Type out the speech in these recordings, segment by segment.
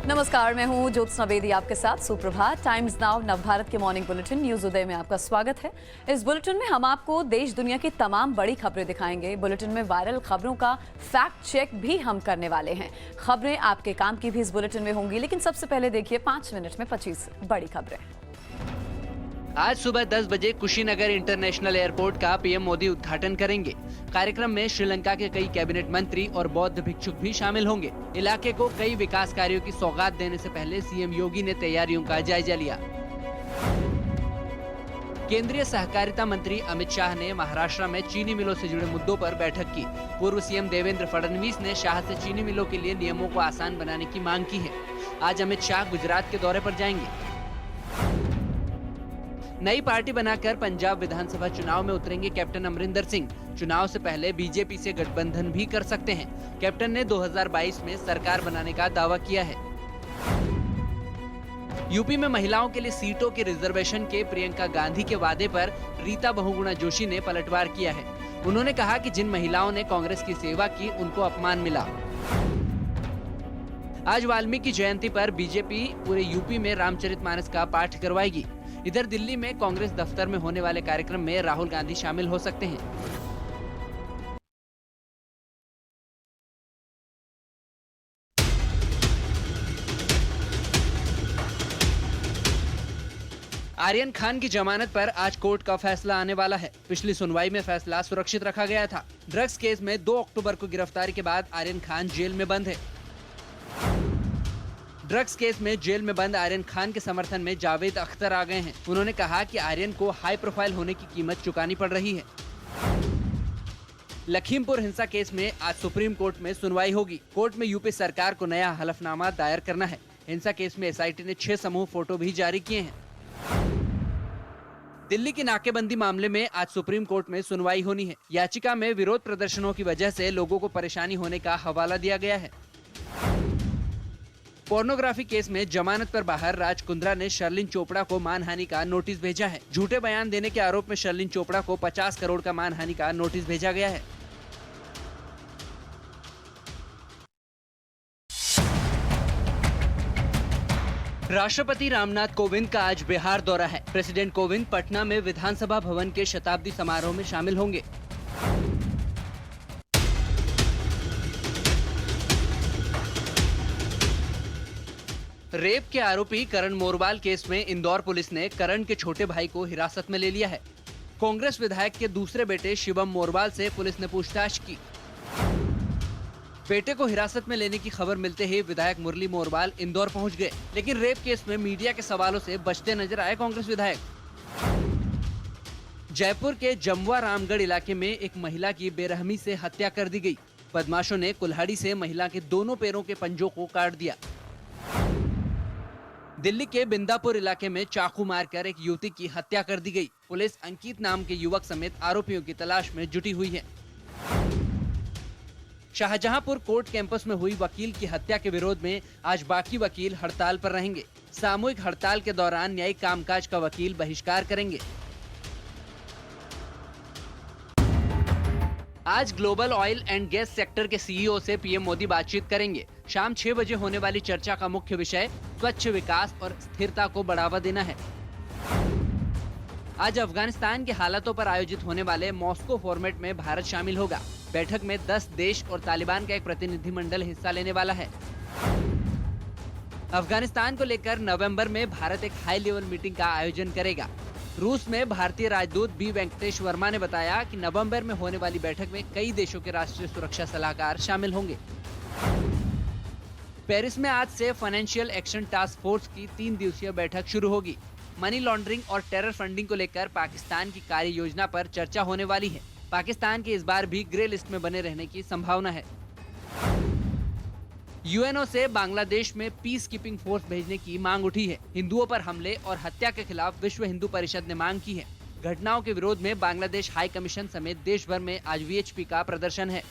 नमस्कार, मैं हूं ज्योत्सना बेदी आपके साथ। सुप्रभात। टाइम्स नाउ नवभारत के मॉर्निंग बुलेटिन न्यूज उदय में आपका स्वागत है। इस बुलेटिन में हम आपको देश दुनिया की तमाम बड़ी खबरें दिखाएंगे। बुलेटिन में वायरल खबरों का फैक्ट चेक भी हम करने वाले हैं। खबरें आपके काम की भी इस बुलेटिन में होंगी, लेकिन सबसे पहले देखिए 5 मिनट में 25 बड़ी खबरें। आज सुबह 10 बजे कुशीनगर इंटरनेशनल एयरपोर्ट का पीएम मोदी उद्घाटन करेंगे। कार्यक्रम में श्रीलंका के कई कैबिनेट मंत्री और बौद्ध भिक्षुक भी शामिल होंगे। इलाके को कई विकास कार्यों की सौगात देने से पहले सीएम योगी ने तैयारियों का जायजा लिया। केंद्रीय सहकारिता मंत्री अमित शाह ने महाराष्ट्र में चीनी मिलों से जुड़े मुद्दों पर बैठक की। पूर्व सीएम देवेंद्र फडणवीस ने शाह से चीनी मिलों के लिए नियमों को आसान बनाने की मांग की है। आज अमित शाह गुजरात के दौरे पर जाएंगे। नई पार्टी बनाकर पंजाब विधानसभा चुनाव में उतरेंगे कैप्टन अमरिंदर सिंह। चुनाव से पहले बीजेपी से गठबंधन भी कर सकते हैं। कैप्टन ने 2022 में सरकार बनाने का दावा किया है। यूपी में महिलाओं के लिए सीटों के रिजर्वेशन के प्रियंका गांधी के वादे पर रीता बहुगुणा जोशी ने पलटवार किया है। उन्होंने कहा कि जिन महिलाओं ने कांग्रेस की सेवा की उनको अपमान मिला। आज वाल्मीकि जयंती पर बीजेपी पूरे यूपी में रामचरितमानस का पाठ करवाएगी। इधर दिल्ली में कांग्रेस दफ्तर में होने वाले कार्यक्रम में राहुल गांधी शामिल हो सकते हैं। आर्यन खान की जमानत पर आज कोर्ट का फैसला आने वाला है। पिछली सुनवाई में फैसला सुरक्षित रखा गया था। ड्रग्स केस में 2 अक्टूबर को गिरफ्तारी के बाद आर्यन खान जेल में बंद है। ड्रग्स केस में जेल में बंद आर्यन खान के समर्थन में जावेद अख्तर आ गए हैं। उन्होंने कहा कि आर्यन को हाई प्रोफाइल होने की कीमत चुकानी पड़ रही है। लखीमपुर हिंसा केस में आज सुप्रीम कोर्ट में सुनवाई होगी। कोर्ट में यूपी सरकार को नया हलफनामा दायर करना है। हिंसा केस में एसआईटी ने 6 समूह फोटो भी जारी किए हैं। दिल्ली की नाकेबंदी मामले में आज सुप्रीम कोर्ट में सुनवाई होनी है। याचिका में विरोध प्रदर्शनों की वजह से लोगों को परेशानी होने का हवाला दिया गया है। पोर्नोग्राफी केस में जमानत पर बाहर राज कुंद्रा ने शर्लिन चोपड़ा को मानहानि का नोटिस भेजा है। झूठे बयान देने के आरोप में शर्लिन चोपड़ा को 50 करोड़ का मानहानि का नोटिस भेजा गया है। राष्ट्रपति रामनाथ कोविंद का आज बिहार दौरा है। प्रेसिडेंट कोविंद पटना में विधानसभा भवन के शताब्दी समारोह में शामिल होंगे। रेप के आरोपी करण मोरवाल केस में इंदौर पुलिस ने करण के छोटे भाई को हिरासत में ले लिया है। कांग्रेस विधायक के दूसरे बेटे शिवम मोरवाल से पुलिस ने पूछताछ की। बेटे को हिरासत में लेने की खबर मिलते ही विधायक मुरली मोरवाल इंदौर पहुंच गए, लेकिन रेप केस में मीडिया के सवालों से बचते नजर आए कांग्रेस विधायक। जयपुर के जमुआ रामगढ़ इलाके में एक महिला की बेरहमी से हत्या कर दी गई। बदमाशों ने कुल्हाड़ी से महिला के दोनों पैरों के पंजों को काट दिया। दिल्ली के बिंदापुर इलाके में चाकू मारकर एक युवती की हत्या कर दी गई। पुलिस अंकित नाम के युवक समेत आरोपियों की तलाश में जुटी हुई है। शाहजहांपुर कोर्ट कैंपस में हुई वकील की हत्या के विरोध में आज बाकी वकील हड़ताल पर रहेंगे। सामूहिक हड़ताल के दौरान न्यायिक कामकाज का वकील बहिष्कार करेंगे। आज global oil and gas sector के सीईओ से पीएम मोदी बातचीत करेंगे। शाम 6 बजे होने वाली चर्चा का मुख्य विषय स्वच्छ विकास और स्थिरता को बढ़ावा देना है। आज अफगानिस्तान के हालातों पर आयोजित होने वाले मॉस्को फॉर्मेट में भारत शामिल होगा। बैठक में 10 देश और तालिबान का एक प्रतिनिधिमंडल हिस्सा लेने वाला है। अफगानिस्तान को लेकर नवंबर में भारत एक हाई लेवल मीटिंग का आयोजन करेगा। रूस में भारतीय राजदूत बी वेंकटेश वर्मा ने बताया कि नवंबर में होने वाली बैठक में कई देशों के राष्ट्रीय सुरक्षा सलाहकार शामिल होंगे। पेरिस में आज से फाइनेंशियल एक्शन टास्क फोर्स की 3 दिवसीय बैठक शुरू होगी। मनी लॉन्ड्रिंग और टेरर फंडिंग को लेकर पाकिस्तान की कार्य योजना पर चर्चा होने वाली है। पाकिस्तान के इस बार भी ग्रे लिस्ट में बने रहने की संभावना है। यूएनओ से बांग्लादेश में पीस कीपिंग फोर्स भेजने की मांग उठी है। हिंदुओं पर हमले और हत्या के खिलाफ विश्व हिंदू परिषद ने मांग की है। घटनाओं के विरोध में बांग्लादेश हाई कमीशन समेत देश भर में आज वीएचपी का प्रदर्शन है।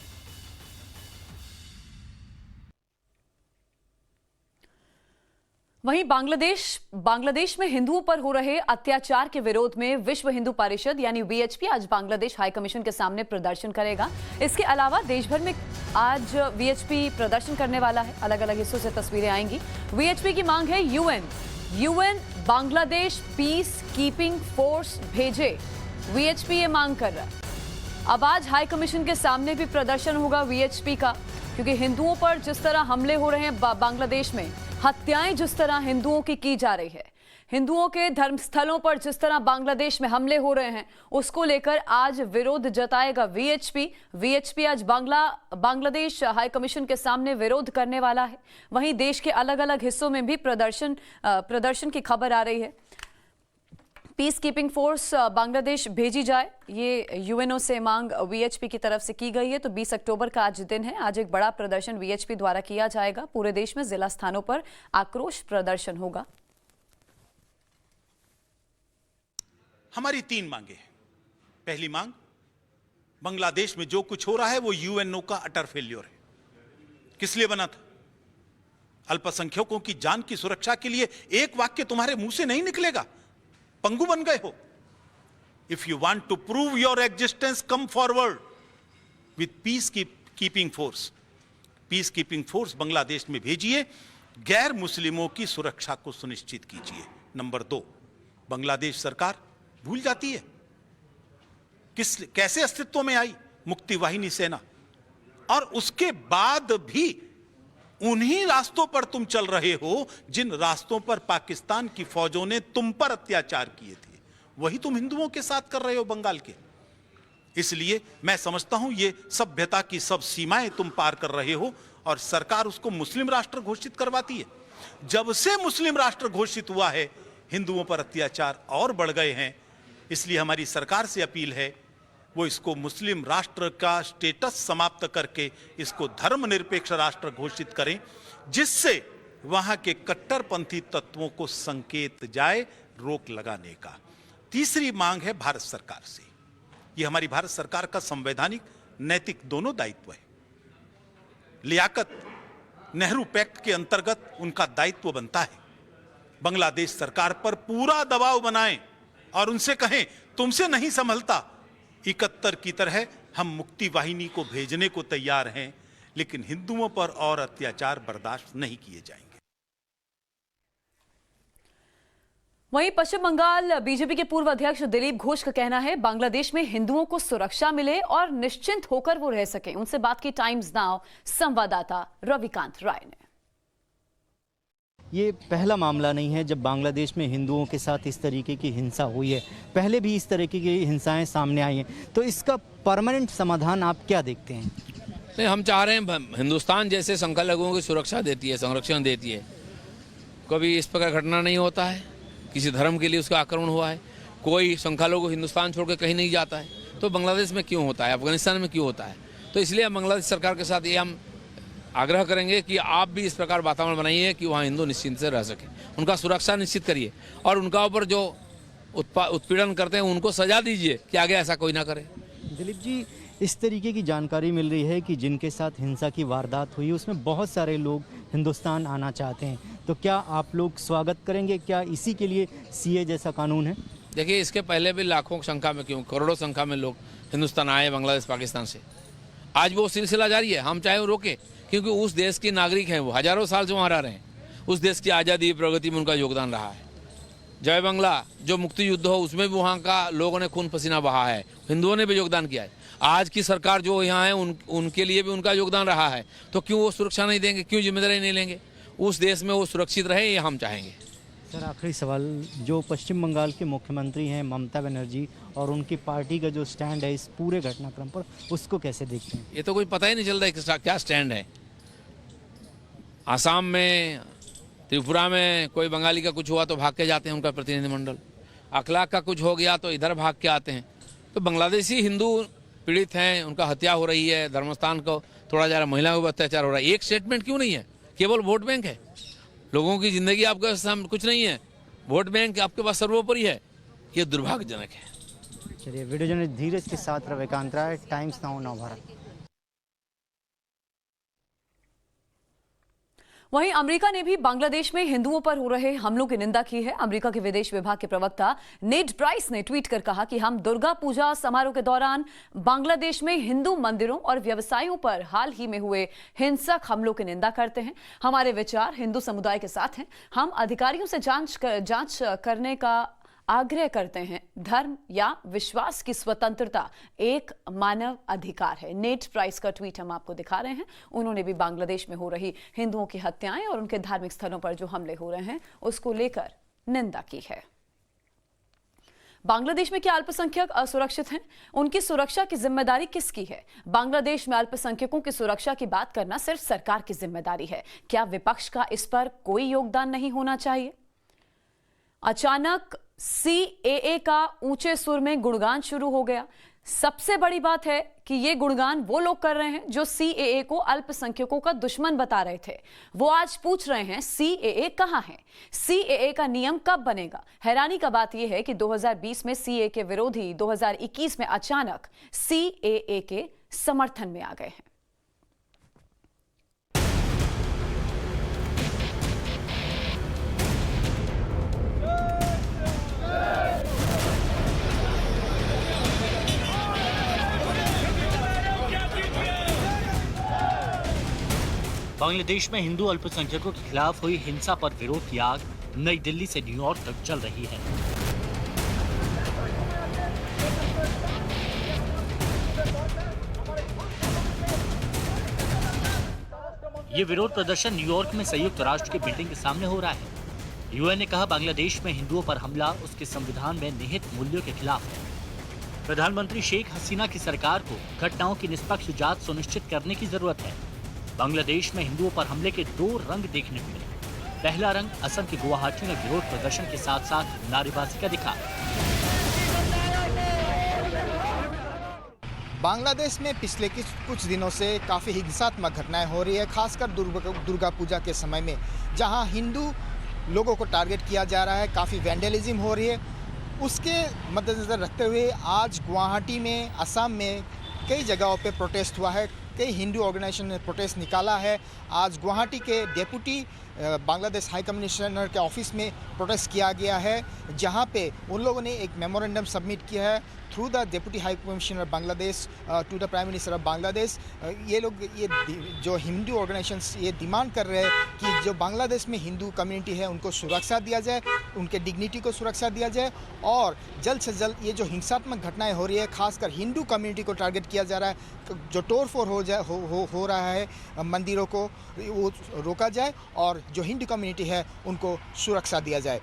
वहीं बांग्लादेश में हिंदुओं पर हो रहे अत्याचार के विरोध में विश्व हिंदू परिषद यानी वीएचपी आज बांग्लादेश हाई कमीशन के सामने प्रदर्शन करेगा। इसके अलावा देश भर में आज वीएचपी प्रदर्शन करने वाला है। अलग अलग हिस्सों से तस्वीरें आएंगी। वीएचपी की मांग है UN Bangladesh peace keeping force भेजे। वीएचपी ये मांग कर रहा है। अब आज हाई कमीशन के सामने भी प्रदर्शन होगा वीएचपी का, क्योंकि हिंदुओं पर जिस तरह हमले हो रहे हैं बांग्लादेश में, हत्याएं जिस तरह हिंदुओं की जा रही है, हिंदुओं के धर्मस्थलों पर जिस तरह बांग्लादेश में हमले हो रहे हैं, उसको लेकर आज विरोध जताएगा वीएचपी आज बांग्लादेश हाई कमीशन के सामने विरोध करने वाला है। वहीं देश के अलग अलग हिस्सों में भी प्रदर्शन की खबर आ रही है। पीस कीपिंग फोर्स बांग्लादेश भेजी जाए, ये यूएनओ से मांग वीएचपी की तरफ से की गई है। तो 20 अक्टूबर का आज दिन है। आज एक बड़ा प्रदर्शन वीएचपी द्वारा किया जाएगा। पूरे देश में जिला स्थानों पर आक्रोश प्रदर्शन होगा। हमारी 3 मांगे हैं। पहली मांग, बांग्लादेश में जो कुछ हो रहा है वो यूएनओ का अटर फेल्योर है। किस लिए बना था? अल्पसंख्यकों की जान की सुरक्षा के लिए। एक वाक्य तुम्हारे मुंह से नहीं निकलेगा, पंगु बन गए हो। If you want to prove your existence, come forward with peacekeeping force. Peacekeeping force Bangladesh में भेजिए, गैर मुस्लिमों की सुरक्षा को सुनिश्चित कीजिए। नंबर 2, बांग्लादेश सरकार भूल जाती है कैसे अस्तित्व में आई मुक्ति वाहिनी सेना, और उसके बाद भी उन्हीं रास्तों पर तुम चल रहे हो जिन रास्तों पर पाकिस्तान की फौजों ने तुम पर अत्याचार किए थे। वही तुम हिंदुओं के साथ कर रहे हो बंगाल के। इसलिए मैं समझता हूं ये सभ्यता की सब सीमाएं तुम पार कर रहे हो, और सरकार उसको मुस्लिम राष्ट्र घोषित करवाती है। जब से मुस्लिम राष्ट्र घोषित हुआ है, हिंदुओं पर अत्याचार और बढ़ गए हैं। इसलिए हमारी सरकार से अपील है वो इसको मुस्लिम राष्ट्र का स्टेटस समाप्त करके इसको धर्मनिरपेक्ष राष्ट्र घोषित करें, जिससे वहां के कट्टरपंथी तत्वों को संकेत जाए रोक लगाने का। तीसरी मांग है भारत सरकार से। ये हमारी भारत सरकार का संवैधानिक नैतिक दोनों दायित्व है। लियाकत नेहरू पैक्ट के अंतर्गत उनका दायित्व बनता है बांग्लादेश सरकार पर पूरा दबाव बनाएं और उनसे कहें तुमसे नहीं संभलता। 71 की तरह हम मुक्ति वाहिनी को भेजने को तैयार हैं, लेकिन हिंदुओं पर और अत्याचार बर्दाश्त नहीं किए जाएंगे। वहीं पश्चिम बंगाल बीजेपी के पूर्व अध्यक्ष दिलीप घोष का कहना है बांग्लादेश में हिंदुओं को सुरक्षा मिले और निश्चिंत होकर वो रह सकें। उनसे बात की टाइम्स नाउ संवाददाता रविकांत राय ने। ये पहला मामला नहीं है जब बांग्लादेश में हिंदुओं के साथ इस तरीके की हिंसा हुई है। पहले भी इस तरीके की हिंसाएं सामने आई हैं। तो इसका परमानेंट समाधान आप क्या देखते हैं? नहीं, हम चाह रहे हैं हिंदुस्तान जैसे संख्यालघुओं की सुरक्षा देती है, संरक्षण देती है। कभी इस प्रकार घटना नहीं होता है, किसी धर्म के लिए उसका आक्रमण हुआ है। कोई संख्यालघु हिंदुस्तान छोड़ के कहीं नहीं जाता है। तो बांग्लादेश में क्यों होता है, अफगानिस्तान में क्यों होता है? तो इसलिए हम बांग्लादेश सरकार के साथ ये हम आग्रह करेंगे कि आप भी इस प्रकार वातावरण बनाइए कि वहाँ हिंदू निश्चिंत से रह सकें। उनका सुरक्षा निश्चित करिए और उनका ऊपर जो उत्पीड़न करते हैं उनको सजा दीजिए कि आगे ऐसा कोई ना करे। दिलीप जी, इस तरीके की जानकारी मिल रही है कि जिनके साथ हिंसा की वारदात हुई उसमें बहुत सारे लोग हिंदुस्तान आना चाहते हैं। तो क्या आप लोग स्वागत करेंगे? क्या इसी के लिए सीए जैसा कानून है? देखिए, इसके पहले भी लाखों संख्या में, क्यों करोड़ों संख्या में लोग हिंदुस्तान आए बांग्लादेश पाकिस्तान से। आज वो सिलसिला जारी है। हम चाहे वो रोके, क्योंकि उस देश के नागरिक हैं, वो हजारों साल से वहाँ रह रहे हैं। उस देश की आज़ादी प्रगति में उनका योगदान रहा है। जय बांग्ला जो मुक्ति युद्ध हो उसमें भी वहाँ का लोगों ने खून पसीना बहा है, हिंदुओं ने भी योगदान किया है। आज की सरकार जो यहाँ है उनके लिए भी उनका योगदान रहा है। तो क्यों वो सुरक्षा नहीं देंगे, क्यों जिम्मेदारी नहीं लेंगे? उस देश में वो सुरक्षित रहे, ये हम चाहेंगे। सर, आखिरी सवाल, जो पश्चिम बंगाल के मुख्यमंत्री हैं ममता बनर्जी और उनकी पार्टी का जो स्टैंड है इस पूरे घटनाक्रम पर, उसको कैसे देखते हैं? ये तो कोई पता ही नहीं चल रहा है क्या स्टैंड है। आसाम में, त्रिपुरा में कोई बंगाली का कुछ हुआ तो भाग के जाते हैं उनका प्रतिनिधिमंडल। अखलाक का कुछ हो गया तो इधर भाग के आते हैं। तो बांग्लादेशी हिंदू पीड़ित हैं, उनका हत्या हो रही है, धर्मस्थान को तोड़ा जा रहा है, महिलाओं पर अत्याचार हो रहा है। एक स्टेटमेंट क्यों नहीं है? केवल वोट बैंक है। लोगों की जिंदगी आपके सामने कुछ नहीं है, वोट बैंक आपके पास सर्वोपरि है। ये दुर्भाग्यजनक है। चलिए, वीडियो जर्नलिस्ट धीरज के साथ रविकांत राय, टाइम्स नाउ नव भारत। वहीं अमेरिका ने भी बांग्लादेश में हिंदुओं पर हो रहे हमलों की निंदा की है। अमेरिका के विदेश विभाग के प्रवक्ता नेड प्राइस ने ट्वीट कर कहा कि हम दुर्गा पूजा समारोह के दौरान बांग्लादेश में हिंदू मंदिरों और व्यवसायों पर हाल ही में हुए हिंसक हमलों की निंदा करते हैं। हमारे विचार हिंदू समुदाय के साथ हैं। हम अधिकारियों से जांच करने का आग्रह करते हैं। धर्म या विश्वास की स्वतंत्रता एक मानव अधिकार है। नेट प्राइस का ट्वीट हम आपको दिखा रहे हैं। उन्होंने भी बांग्लादेश में हो रही हिंदुओं की हत्याएं और उनके धार्मिक स्थलों पर जो हमले हो रहे हैं उसको लेकर निंदा की है। बांग्लादेश में क्या अल्पसंख्यक असुरक्षित हैं? उनकी सुरक्षा की जिम्मेदारी किसकी है? बांग्लादेश में अल्पसंख्यकों की सुरक्षा की बात करना सिर्फ सरकार की जिम्मेदारी है। क्या विपक्ष का इस पर कोई योगदान नहीं होना चाहिए? अचानक CAA का ऊंचे सुर में गुणगान शुरू हो गया। सबसे बड़ी बात है कि ये गुणगान वो लोग कर रहे हैं जो CAA को अल्पसंख्यकों का दुश्मन बता रहे थे। वो आज पूछ रहे हैं CAA कहां है? CAA का नियम कब बनेगा? हैरानी का बात यह है कि 2020 में CAA के विरोधी 2021 में अचानक CAA के समर्थन में आ गए हैं। बांग्लादेश में हिंदू अल्पसंख्यकों के खिलाफ हुई हिंसा पर विरोध की आग नई दिल्ली से न्यूयॉर्क तक जल रही है। ये विरोध प्रदर्शन न्यूयॉर्क में संयुक्त राष्ट्र की बिल्डिंग के सामने हो रहा है। यूएन ने कहा बांग्लादेश में हिंदुओं पर हमला उसके संविधान में निहित मूल्यों के खिलाफ है। प्रधानमंत्री शेख हसीना की सरकार को घटनाओं की निष्पक्ष जांच सुनिश्चित करने की जरूरत है। बांग्लादेश में हिंदुओं पर हमले के दो रंग देखने को मिले। पहला रंग असम के गुवाहाटी में विरोध प्रदर्शन के साथ साथ नारेबाजी का दिखा। बांग्लादेश में पिछले कुछ दिनों से काफ़ी हिंसात्मक घटनाएं हो रही है, खासकर दुर्गा पूजा के समय में, जहां हिंदू लोगों को टारगेट किया जा रहा है, काफ़ी वैंडलिज्म हो रही है। उसके मद्देनज़र रखते हुए आज गुवाहाटी में, असम में कई जगहों पे प्रोटेस्ट हुआ है। कई हिंदू ऑर्गेनाइजेशन ने प्रोटेस्ट निकाला है। आज गुवाहाटी के डेप्यूटी बांग्लादेश हाई कमिश्नर के ऑफिस में प्रोटेस्ट किया गया है, जहां पे उन लोगों ने एक मेमोरेंडम सबमिट किया है through the deputy high commissioner Bangladesh to the prime minister of Bangladesh. ये लोग, ये जो हिंदू ऑर्गेनाइजेशंस ये डिमांड कर रहे हैं कि जो बांग्लादेश में हिंदू कम्युनिटी है उनको सुरक्षा दिया जाए, उनके डिग्निटी को सुरक्षा दिया जाए, और जल्द से जल्द ये जो हिंसात्मक घटनाएं हो रही है, खासकर हिंदू कम्युनिटी को टारगेट किया जा रहा है, जो तोड़ फोड़ हो रहा है मंदिरों को, वो रोका जाए और जो हिंदू कम्युनिटी है उनको सुरक्षा दिया जाए।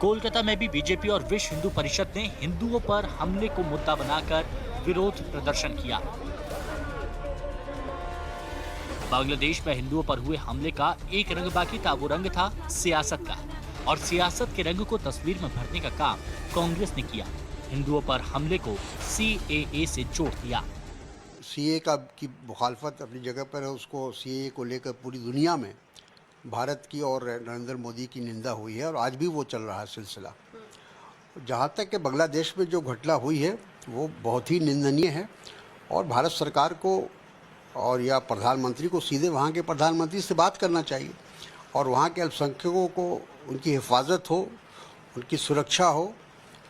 कोलकाता में भी बीजेपी और विश्व हिंदू परिषद ने हिंदुओं पर हमले को मुद्दा बनाकर विरोध प्रदर्शन किया। बांग्लादेश में हिंदुओं पर हुए हमले का एक रंग बाकी था, वो रंग था सियासत का, और सियासत के रंग को तस्वीर में भरने का काम कांग्रेस ने किया। हिंदुओं पर हमले को CAA से जोड़ दिया। CAA की मुखालफत अपनी जगह पर है, उसको CAA को लेकर पूरी दुनिया में भारत की और नरेंद्र मोदी की निंदा हुई है और आज भी वो चल रहा है सिलसिला। जहाँ तक कि बांग्लादेश में जो घटना हुई है वो बहुत ही निंदनीय है, और भारत सरकार को और या प्रधानमंत्री को सीधे वहाँ के प्रधानमंत्री से बात करना चाहिए, और वहाँ के अल्पसंख्यकों को उनकी हिफाजत हो, उनकी सुरक्षा हो,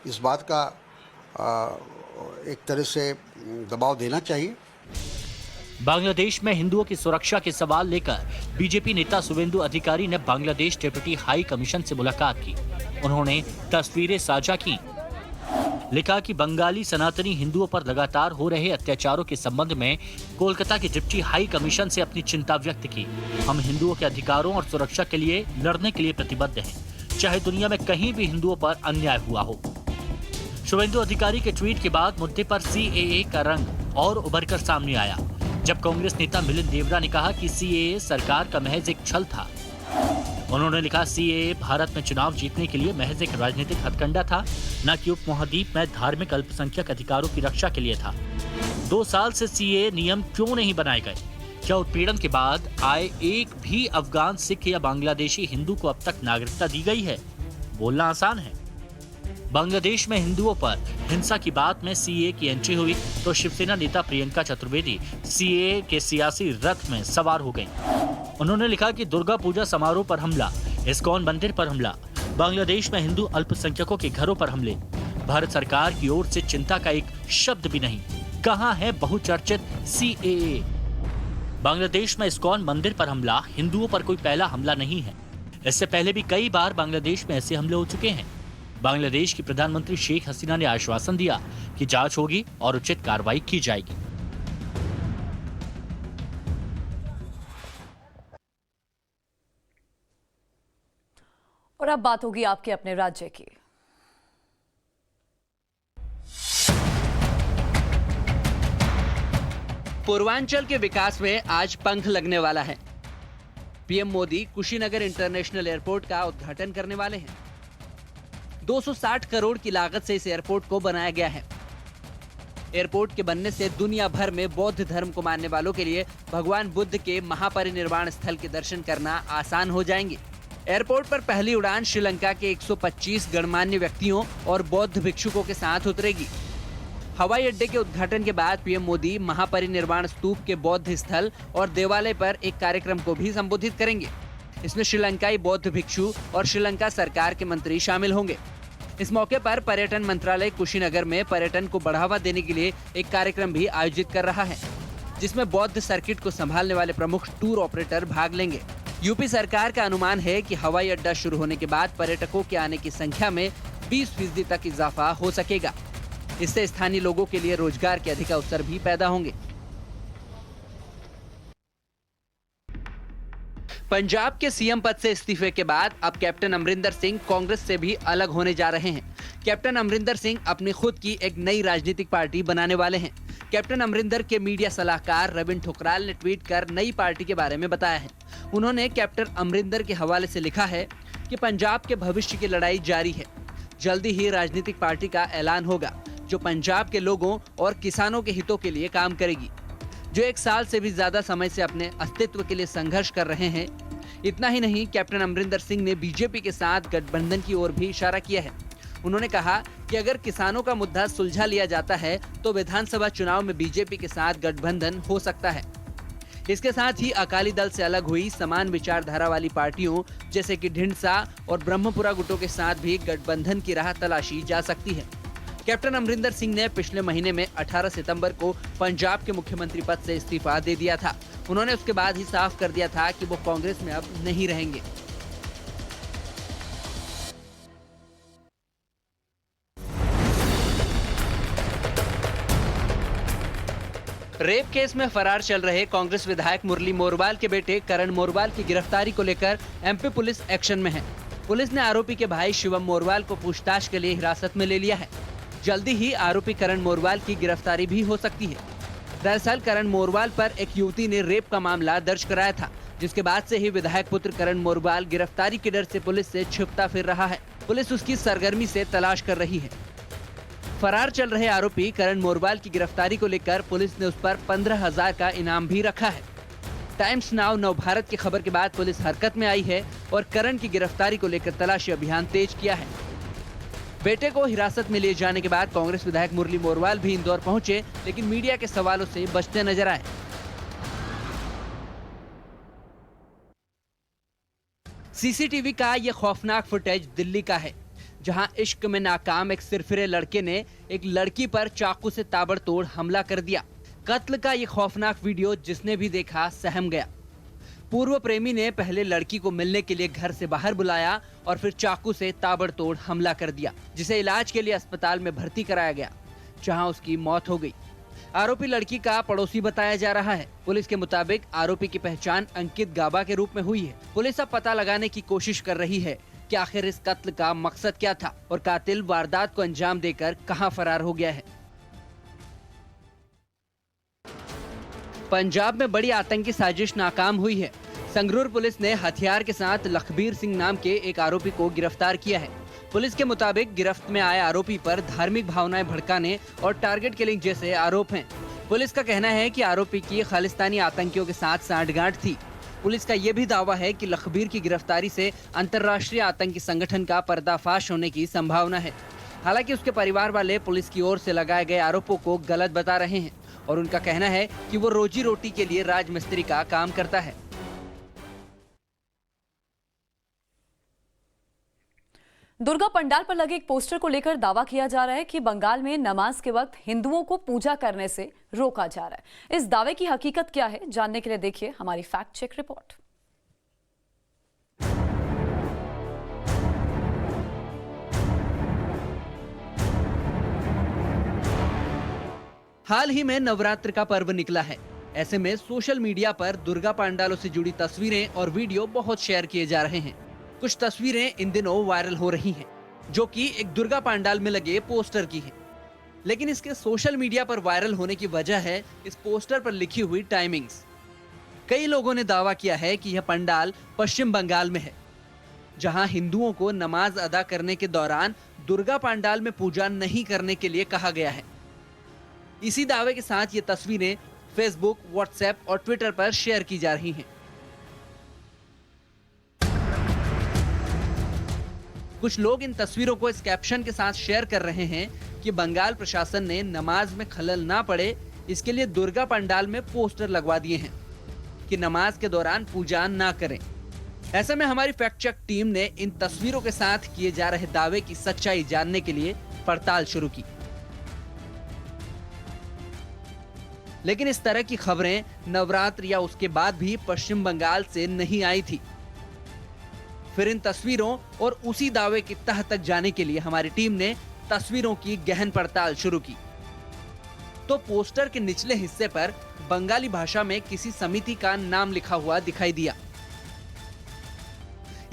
इस बात का एक तरह से दबाव देना चाहिए। बांग्लादेश में हिंदुओं की सुरक्षा के सवाल लेकर बीजेपी नेता शुवेंदु अधिकारी ने बांग्लादेश डेप्यूटी हाई कमीशन से मुलाकात की। उन्होंने तस्वीरें साझा की। लिखा कि बंगाली सनातनी हिंदुओं पर लगातार हो रहे अत्याचारों के संबंध में कोलकाता के डिप्टी हाई कमीशन से अपनी चिंता व्यक्त की। हम हिंदुओं के अधिकारों और सुरक्षा के लिए लड़ने के लिए प्रतिबद्ध हैं, चाहे दुनिया में कहीं भी हिंदुओं पर अन्याय हुआ हो। शुवेंदु अधिकारी के ट्वीट के बाद मुद्दे पर CAA का रंग और उभरकर सामने आया, जब कांग्रेस नेता मिलिंद देवरा ने कहा कि CAA सरकार का महज एक छल था। उन्होंने लिखा, CAA भारत में चुनाव जीतने के लिए महज एक राजनीतिक हथकंडा था, न कि उपमहाद्वीप में धार्मिक अल्पसंख्यक अधिकारों की रक्षा के लिए था। 2 साल से CAA नियम क्यों नहीं बनाए गए? क्या उत्पीड़न के बाद आए एक भी अफगान, सिख या बांग्लादेशी हिंदू को अब तक नागरिकता दी गई है? बोलना आसान है, बांग्लादेश में हिंदुओं पर हिंसा की बात में सीएए की एंट्री हुई तो शिवसेना नेता प्रियंका चतुर्वेदी सीएए के सियासी रथ में सवार हो गईं। उन्होंने लिखा कि दुर्गा पूजा समारोह पर हमला, इस्कॉन मंदिर पर हमला, बांग्लादेश में हिंदू अल्पसंख्यकों के घरों पर हमले, भारत सरकार की ओर से चिंता का एक शब्द भी नहीं। कहां है बहुचर्चित सीएए? बांग्लादेश में इस्कॉन मंदिर पर हमला हिंदुओं पर कोई पहला हमला नहीं है। इससे पहले भी कई बार बांग्लादेश में ऐसे हमले हो चुके हैं। बांग्लादेश की प्रधानमंत्री शेख हसीना ने आश्वासन दिया कि जांच होगी और उचित कार्रवाई की जाएगी। और अब बात होगी आपके अपने राज्य की। पूर्वांचल के विकास में आज पंख लगने वाला है। PM Modi Kushinagar international airport का उद्घाटन करने वाले हैं। 260 करोड़ की लागत से इस एयरपोर्ट को बनाया गया है। एयरपोर्ट के बनने से दुनिया भर में बौद्ध धर्म को मानने वालों के लिए भगवान बुद्ध के महापरिनिर्वाण स्थल के दर्शन करना आसान हो जाएंगे। एयरपोर्ट पर पहली उड़ान श्रीलंका के 125 गणमान्य व्यक्तियों और बौद्ध भिक्षुकों के साथ उतरेगी। हवाई अड्डे के उद्घाटन के बाद पीएम मोदी महापरिनिर्वाण स्तूप के बौद्ध स्थल और देवालय पर एक कार्यक्रम को भी संबोधित करेंगे। इसमें श्रीलंकाई बौद्ध भिक्षु और श्रीलंका सरकार के मंत्री शामिल होंगे। इस मौके पर पर्यटन मंत्रालय कुशीनगर में पर्यटन को बढ़ावा देने के लिए एक कार्यक्रम भी आयोजित कर रहा है, जिसमें बौद्ध सर्किट को संभालने वाले प्रमुख टूर ऑपरेटर भाग लेंगे। यूपी सरकार का अनुमान है कि हवाई अड्डा शुरू होने के बाद पर्यटकों के आने की संख्या में 20% तक इजाफा हो सकेगा। इससे स्थानीय लोगों के लिए रोजगार के अधिक अवसर भी पैदा होंगे। पंजाब के सीएम पद से इस्तीफे के बाद अब कैप्टन अमरिंदर सिंह कांग्रेस से भी अलग होने जा रहे हैं। कैप्टन अमरिंदर सिंह अपनी खुद की एक नई राजनीतिक पार्टी बनाने वाले हैं। कैप्टन अमरिंदर के मीडिया सलाहकार रविन ठुकराल ने ट्वीट कर नई पार्टी के बारे में बताया है। उन्होंने कैप्टन अमरिंदर के हवाले से लिखा है कि पंजाब के भविष्य की लड़ाई जारी है। जल्दी ही राजनीतिक पार्टी का ऐलान होगा जो पंजाब के लोगों और किसानों के हितों के लिए काम करेगी, जो 1 साल से भी ज्यादा समय से अपने अस्तित्व के लिए संघर्ष कर रहे हैं। इतना ही नहीं, कैप्टन अमरिंदर सिंह ने बीजेपी के साथ गठबंधन की ओर भी इशारा किया है। उन्होंने कहा कि अगर किसानों का मुद्दा सुलझा लिया जाता है तो विधानसभा चुनाव में बीजेपी के साथ गठबंधन हो सकता है। इसके साथ ही अकाली दल से अलग हुई समान विचारधारा वाली पार्टियों जैसे कि ढिंडसा और ब्रह्मपुरा गुटों के साथ भी गठबंधन की राह तलाशी जा सकती है। कैप्टन अमरिंदर सिंह ने पिछले महीने में 18 सितंबर को पंजाब के मुख्यमंत्री पद से इस्तीफा दे दिया था। उन्होंने उसके बाद ही साफ कर दिया था कि वो कांग्रेस में अब नहीं रहेंगे। रेप केस में फरार चल रहे कांग्रेस विधायक मुरली मोरवाल के बेटे करण मोरवाल की गिरफ्तारी को लेकर एमपी पुलिस एक्शन में है। पुलिस ने आरोपी के भाई शिवम मोरवाल को पूछताछ के लिए हिरासत में ले लिया है। जल्दी ही आरोपी करण मोरवाल की गिरफ्तारी भी हो सकती है। दरअसल करण मोरवाल पर एक युवती ने रेप का मामला दर्ज कराया था, जिसके बाद से ही विधायक पुत्र करण मोरवाल गिरफ्तारी के डर से पुलिस से छिपता फिर रहा है। पुलिस उसकी सरगर्मी से तलाश कर रही है। फरार चल रहे आरोपी करण मोरवाल की गिरफ्तारी को लेकर पुलिस ने उस पर 15,000 का इनाम भी रखा है। टाइम्स नाउ नवभारत की खबर के बाद पुलिस हरकत में आई है और करण की गिरफ्तारी को लेकर तलाशी अभियान तेज किया है। बेटे को हिरासत में लिए जाने के बाद कांग्रेस विधायक मुरली मोरवाल भी इंदौर पहुंचे, लेकिन मीडिया के सवालों से बचते नजर आए। सीसीटीवी का ये खौफनाक फुटेज दिल्ली का है, जहां इश्क में नाकाम एक सिरफिरे लड़के ने एक लड़की पर चाकू से ताबड़तोड़ हमला कर दिया। कत्ल का ये खौफनाक वीडियो जिसने भी देखा सहम गया। पूर्व प्रेमी ने पहले लड़की को मिलने के लिए घर से बाहर बुलाया और फिर चाकू से ताबड़तोड़ हमला कर दिया, जिसे इलाज के लिए अस्पताल में भर्ती कराया गया, जहां उसकी मौत हो गई। आरोपी लड़की का पड़ोसी बताया जा रहा है। पुलिस के मुताबिक आरोपी की पहचान अंकित गाबा के रूप में हुई है। पुलिस अब पता लगाने की कोशिश कर रही है कि आखिर इस कत्ल का मकसद क्या था और कातिल वारदात को अंजाम देकर कहां फरार हो गया है। पंजाब में बड़ी आतंकी साजिश नाकाम हुई है। संगरूर पुलिस ने हथियार के साथ लखबीर सिंह नाम के एक आरोपी को गिरफ्तार किया है। पुलिस के मुताबिक गिरफ्त में आए आरोपी पर धार्मिक भावनाएं भड़काने और टारगेट किलिंग जैसे आरोप हैं। पुलिस का कहना है कि आरोपी की खालिस्तानी आतंकियों के साथ सांठगांठ थी। पुलिस का यह भी दावा है कि लखबीर की गिरफ्तारी से अंतर्राष्ट्रीय आतंकी संगठन का पर्दाफाश होने की संभावना है। हालांकि उसके परिवार वाले पुलिस की ओर से लगाए गए आरोपों को गलत बता रहे हैं और उनका कहना है कि वो रोजी रोटी के लिए राजमिस्त्री का काम करता है। दुर्गा पंडाल पर लगे एक पोस्टर को लेकर दावा किया जा रहा है कि बंगाल में नमाज के वक्त हिंदुओं को पूजा करने से रोका जा रहा है। इस दावे की हकीकत क्या है, जानने के लिए देखिए हमारी फैक्ट चेक रिपोर्ट। हाल ही में नवरात्र का पर्व निकला है। ऐसे में सोशल मीडिया पर दुर्गा पंडालों से जुड़ी तस्वीरें और वीडियो बहुत शेयर किए जा रहे हैं। कुछ तस्वीरें इन दिनों वायरल हो रही हैं, जो कि एक दुर्गा पंडाल में लगे पोस्टर की हैं। लेकिन इसके सोशल मीडिया पर वायरल होने की वजह है इस पोस्टर पर लिखी हुई टाइमिंग्स। कई लोगों ने दावा किया है कि यह पंडाल पश्चिम बंगाल में है, जहां हिंदुओं को नमाज अदा करने के दौरान दुर्गा पंडाल में पूजा नहीं करने के लिए कहा गया है। इसी दावे के साथ ये तस्वीरें फेसबुक, व्हाट्सएप और ट्विटर पर शेयर की जा रही हैं। कुछ लोग इन तस्वीरों को इस कैप्शन के साथ शेयर कर रहे हैं कि बंगाल प्रशासन ने नमाज में खलल ना पड़े, इसके लिए दुर्गा पंडाल में पोस्टर लगवा दिए हैं कि नमाज के दौरान पूजा ना करें। ऐसे में हमारी फैक्ट चेक टीम ने इन तस्वीरों के साथ किए जा रहे दावे की सच्चाई जानने के लिए पड़ताल शुरू की। लेकिन इस तरह की खबरें नवरात्र या उसके बाद भी पश्चिम बंगाल से नहीं आई थी। फिर इन तस्वीरों और उसी दावे की तह तक जाने के लिए हमारी टीम ने तस्वीरों की गहन पड़ताल शुरू की। तो पोस्टर के निचले हिस्से पर बंगाली भाषा में किसी समिति का नाम लिखा हुआ दिखाई दिया।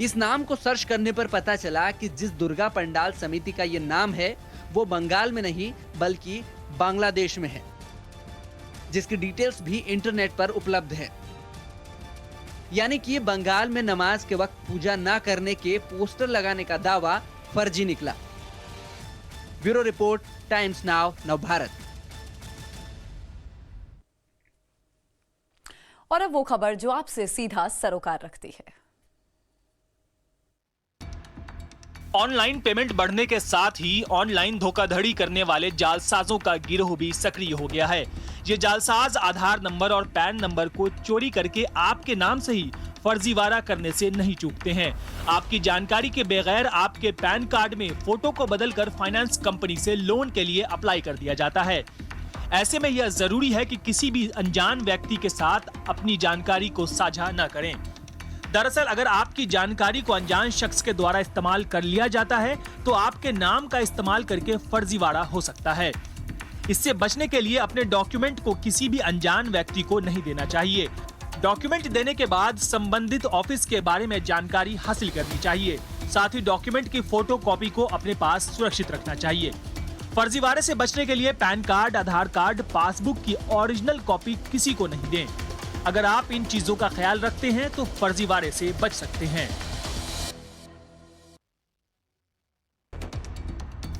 इस नाम को सर्च करने पर पता चला कि जिस दुर्गा पंडाल समिति का ये नाम है वो बंगाल में नहीं बल्कि बांग्लादेश में है, जिसकी डिटेल्स भी इंटरनेट पर उपलब्ध है। यानी कि बंगाल में नमाज के वक्त पूजा ना करने के पोस्टर लगाने का दावा फर्जी निकला। Bureau report, times now, Navbharat. और अब वो खबर जो आपसे सीधा सरोकार रखती है। ऑनलाइन पेमेंट बढ़ने के साथ ही ऑनलाइन धोखाधड़ी करने वाले जालसाजों का गिरोह भी सक्रिय हो गया है। ये जालसाज आधार नंबर और पैन नंबर को चोरी करके आपके नाम से ही फर्जीवाड़ा करने से नहीं चूकते हैं। आपकी जानकारी के बगैर आपके पैन कार्ड में फोटो को बदलकर फाइनेंस कंपनी से लोन के लिए अप्लाई कर दिया जाता है। ऐसे में यह जरूरी है कि किसी भी अनजान व्यक्ति के साथ अपनी जानकारी को साझा न करें। दरअसल अगर आपकी जानकारी को अनजान शख्स के द्वारा इस्तेमाल कर लिया जाता है तो आपके नाम का इस्तेमाल करके फर्जीवाड़ा हो सकता है। इससे बचने के लिए अपने डॉक्यूमेंट को किसी भी अनजान व्यक्ति को नहीं देना चाहिए। डॉक्यूमेंट देने के बाद संबंधित ऑफिस के बारे में जानकारी हासिल करनी चाहिए। साथ ही डॉक्यूमेंट की फोटो कॉपी को अपने पास सुरक्षित रखना चाहिए। फर्जीवाड़े से बचने के लिए पैन कार्ड, आधार कार्ड, पासबुक की ओरिजिनल कॉपी किसी को नहीं दें। अगर आप इन चीजों का ख्याल रखते हैं तो फर्जीवाड़े से बच सकते हैं।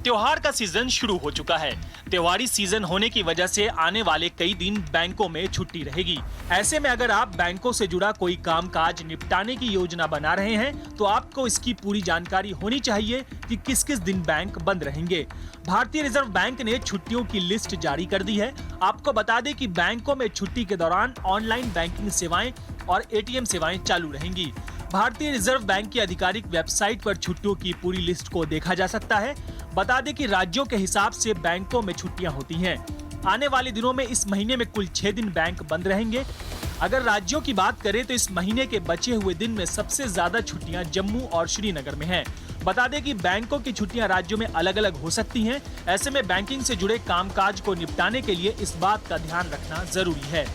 त्योहार का सीजन शुरू हो चुका है। त्योहारी सीजन होने की वजह से आने वाले कई दिन बैंकों में छुट्टी रहेगी। ऐसे में अगर आप बैंकों से जुड़ा कोई कामकाज निपटाने की योजना बना रहे हैं तो आपको इसकी पूरी जानकारी होनी चाहिए कि किस किस दिन बैंक बंद रहेंगे। भारतीय रिजर्व बैंक ने छुट्टियों की लिस्ट जारी कर दी है। आपको बता दें कि बैंकों में छुट्टी के दौरान ऑनलाइन बैंकिंग सेवाएं और एटीएम सेवाएं चालू रहेंगी। भारतीय रिजर्व बैंक की आधिकारिक वेबसाइट पर छुट्टियों की पूरी लिस्ट को देखा जा सकता है। बता दें कि राज्यों के हिसाब से बैंकों में छुट्टियां होती हैं। आने वाले दिनों में इस महीने में कुल 6 दिन बैंक बंद रहेंगे। अगर राज्यों की बात करें तो इस महीने के बचे हुए दिन में सबसे ज्यादा छुट्टियां जम्मू और श्रीनगर में हैं। बता दें कि बैंकों की छुट्टियां राज्यों में अलग अलग हो सकती हैं। ऐसे में बैंकिंग से जुड़े कामकाज को निपटाने के लिए इस बात का ध्यान रखना जरूरी है।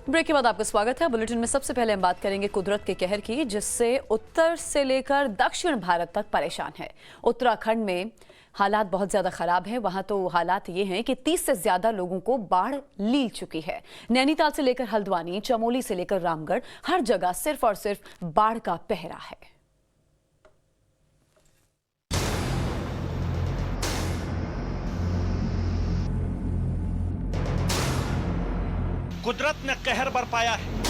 ब्रेक के बाद आपका स्वागत है। बुलेटिन में सबसे पहले हम बात करेंगे कुदरत के कहर की, जिससे उत्तर से लेकर दक्षिण भारत तक परेशान है। उत्तराखंड में हालात बहुत ज्यादा खराब हैं। वहां तो हालात ये हैं कि 30 से ज्यादा लोगों को बाढ़ लील चुकी है। नैनीताल से लेकर हल्द्वानी, चमोली से लेकर रामगढ़, हर जगह सिर्फ और सिर्फ बाढ़ का पहरा है। कुदरत ने कहर बरपाया है।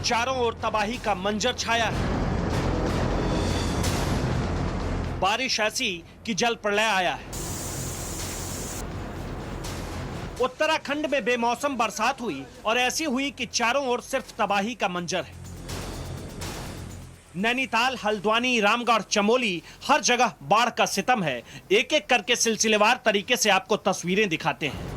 चारों ओर तबाही का मंजर छाया है। बारिश ऐसी कि जल प्रलय आया है। उत्तराखंड में बेमौसम बरसात हुई और ऐसी हुई कि चारों ओर सिर्फ तबाही का मंजर है। नैनीताल, हल्द्वानी, रामगढ़, चमोली, हर जगह बाढ़ का सितम है। एक एक करके सिलसिलेवार तरीके से आपको तस्वीरें दिखाते हैं।